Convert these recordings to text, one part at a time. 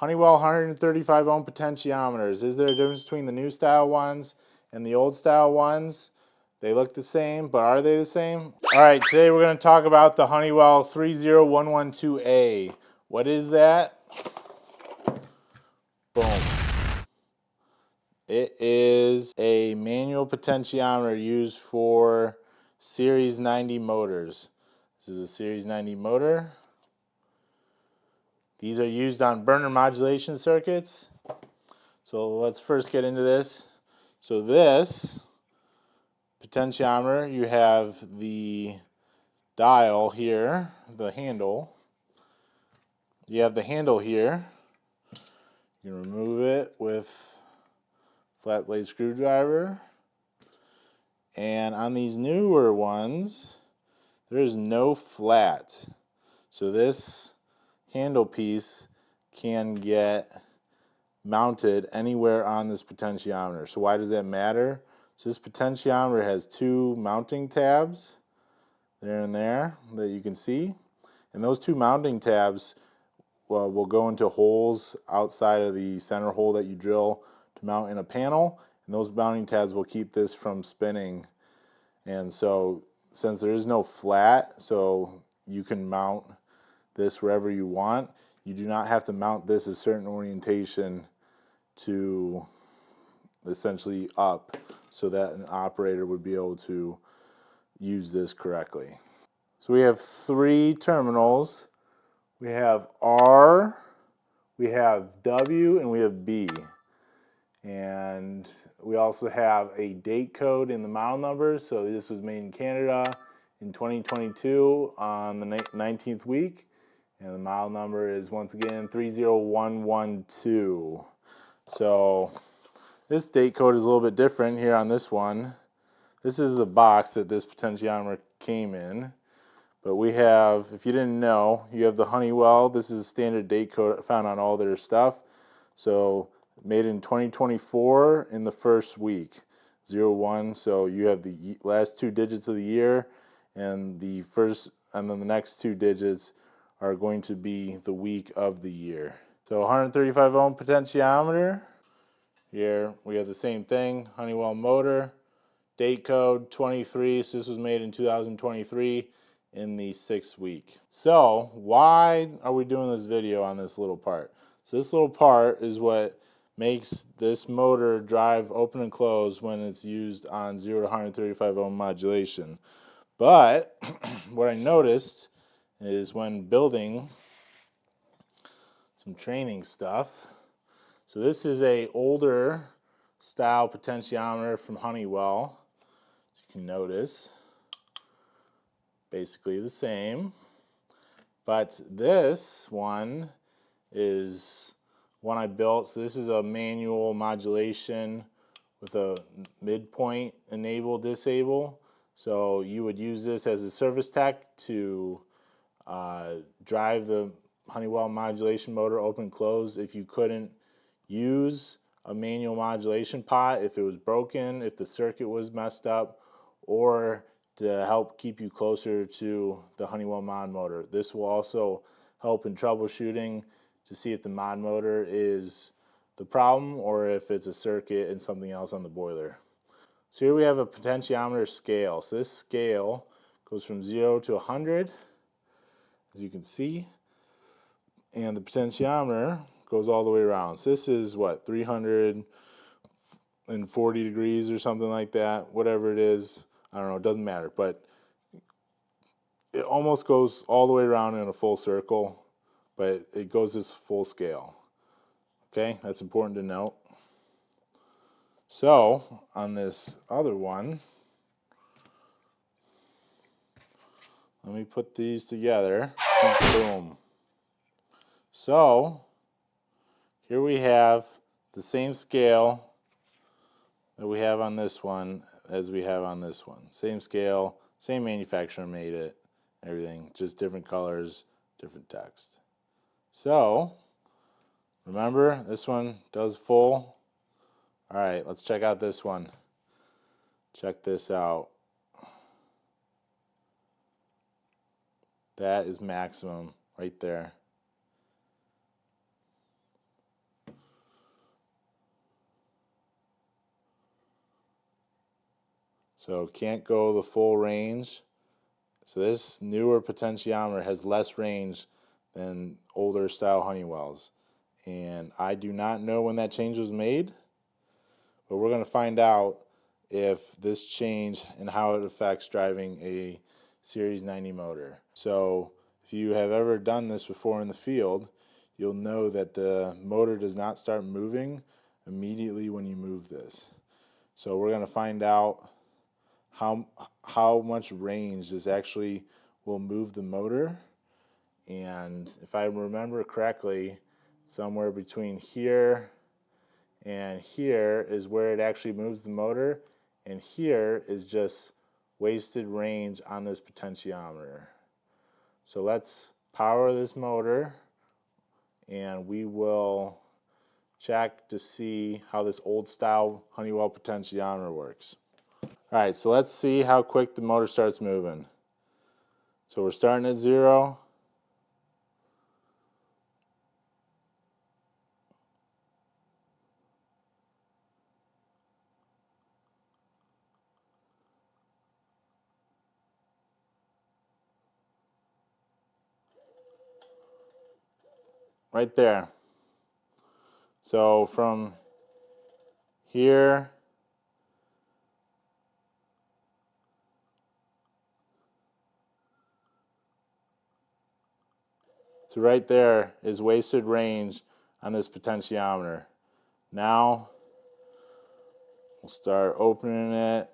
Honeywell 135 ohm potentiometers. Is there a difference between the new style ones and the old style ones? They look the same, but are they the same? All right, today we're going to talk about the Honeywell 30112A. What is that? Boom. It is a manual potentiometer used for Series 90 motors. This is a Series 90 motor. These are used on burner modulation circuits. So let's first get into this. So this potentiometer, you have the dial here, the handle. You have the handle here. You can remove it with flat blade screwdriver. And on these newer ones, there is no flat. So this handle piece can get mounted anywhere on this potentiometer. So why does that matter? So this potentiometer has two mounting tabs, there and there, that you can see. And those two mounting tabs will go into holes outside of the center hole that you drill to mount in a panel. And those mounting tabs will keep this from spinning. And so since there is no flat, so you can mount this wherever you want. You do not have to mount this a certain orientation to essentially up so that an operator would be able to use this correctly. So we have three terminals. We have R, we have W, and we have B. And we also have a date code in the model number. So this was made in Canada in 2022 on the 19th week. And the model number is once again 30112. So this date code is a little bit different here on this one. This is the box that this potentiometer came in. But we have, if you didn't know, you have the Honeywell. This is a standard date code found on all their stuff. So made in 2024 in the first week, 01. So you have the last two digits of the year, and the first, and then the next two digits are going to be the week of the year. So 135 ohm potentiometer. Here we have the same thing, Honeywell motor, date code 23. So this was made in 2023 in the 6th week. So why are we doing this video on this little part? So this little part is what makes this motor drive open and close when it's used on 0 to 135 ohm modulation. But what I noticed is when building some training stuff, so this is a older style potentiometer from Honeywell, as you can notice, basically the same, but this one is one I built. So this is a manual modulation with a midpoint enable disable. So you would use this as a service tech to drive the Honeywell modulation motor open and close if you couldn't use a manual modulation pot, if it was broken, if the circuit was messed up, or to help keep you closer to the Honeywell mod motor. This will also help in troubleshooting to see if the mod motor is the problem or if it's a circuit and something else on the boiler. So here we have a potentiometer scale. So this scale goes from 0 to 100, as you can see, and the potentiometer goes all the way around. So this is what, 340 degrees or something like that, whatever it is. I don't know, it doesn't matter, but it almost goes all the way around in a full circle, but it goes this full scale. Okay, that's important to note. So on this other one, let me put these together. Boom. So here we have the same scale that we have on this one as we have on this one. Same scale, same manufacturer made it, everything, just different colors, different text. So remember, this one does full. All right, let's check out this one. Check this out. That is maximum right there. So can't go the full range. So this newer potentiometer has less range than older style Honeywells. And I do not know when that change was made, but we're going to find out if this change and how it affects driving a Series 90 motor. So if you have ever done this before in the field, you'll know that the motor does not start moving immediately when you move this. So we're going to find out how much range this actually will move the motor. And if I remember correctly, somewhere between here and here is where it actually moves the motor, and here is just wasted range on this potentiometer. So let's power this motor and we will check to see how this old style Honeywell potentiometer works. Alright, so let's see how quick the motor starts moving. So we're starting at 0. Right there. So from here to right there is wasted range on this potentiometer. Now we'll start opening it.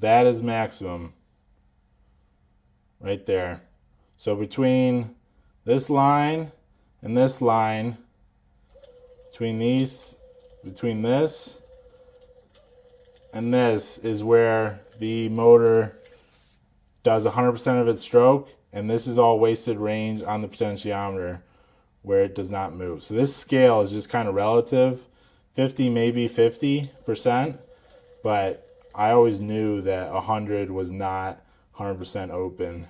That is maximum right there. So between this line and this line, between this and this is where the motor does 100% of its stroke, and this is all wasted range on the potentiometer where it does not move. So this scale is just kind of relative, 50 maybe 50%, but I always knew that 100 was not 100% open.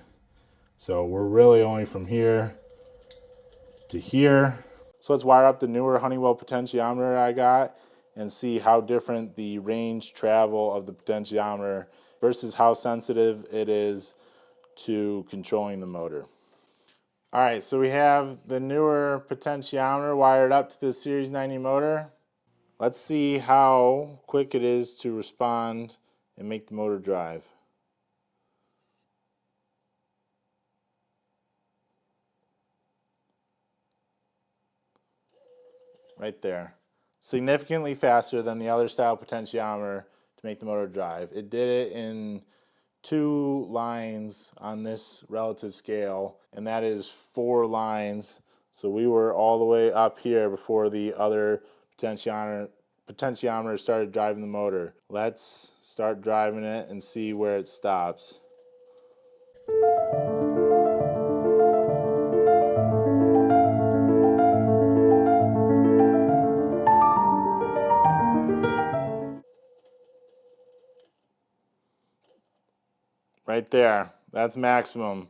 So we're really only from here to here. So let's wire up the newer Honeywell potentiometer I got and see how different the range travel of the potentiometer versus how sensitive it is to controlling the motor. All right, so we have the newer potentiometer wired up to the Series 90 motor. Let's see how quick it is to respond and make the motor drive. Right there. Significantly faster than the other style potentiometer to make the motor drive. It did it in 2 lines on this relative scale, and that is 4 lines. So we were all the way up here before the other potentiometer started driving the motor. Let's start driving it and see where it stops. Right there, that's maximum.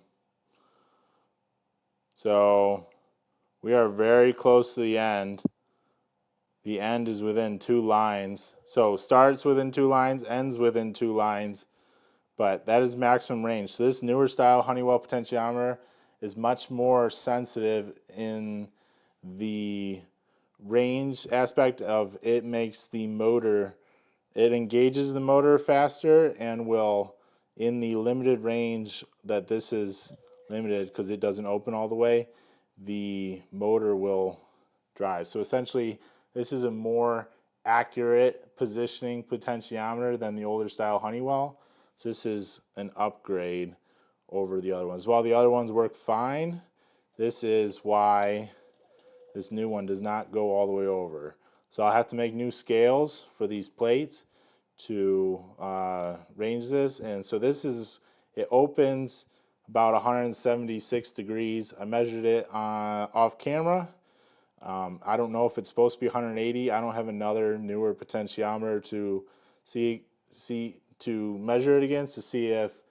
So we are very close to the end. The end is within 2 lines. So starts within 2 lines, ends within 2 lines. But that is maximum range. So this newer style Honeywell potentiometer is much more sensitive in the range aspect of it makes the motor, it engages the motor faster and will, in the limited range that this is limited because it doesn't open all the way, the motor will drive. So essentially, this is a more accurate positioning potentiometer than the older style Honeywell. So this is an upgrade over the other ones. While the other ones work fine, this is why this new one does not go all the way over. So I'll have to make new scales for these plates to range this. And so this is, it opens about 176 degrees. I measured it off camera. I don't know if it's supposed to be 180. I don't have another newer potentiometer to see to measure it against to see if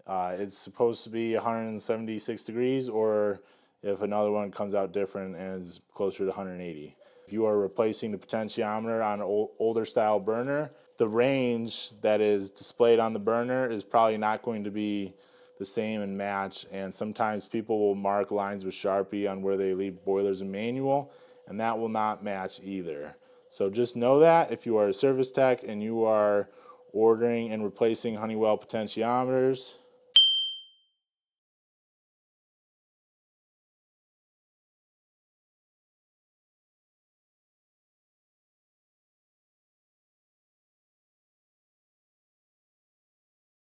it's supposed to be 176 degrees or if another one comes out different and is closer to 180. If you are replacing the potentiometer on an older style burner, the range that is displayed on the burner is probably not going to be the same and match, and sometimes people will mark lines with Sharpie on where they leave boilers and manual, and that will not match either. So just know that if you are a service tech and you are ordering and replacing Honeywell potentiometers,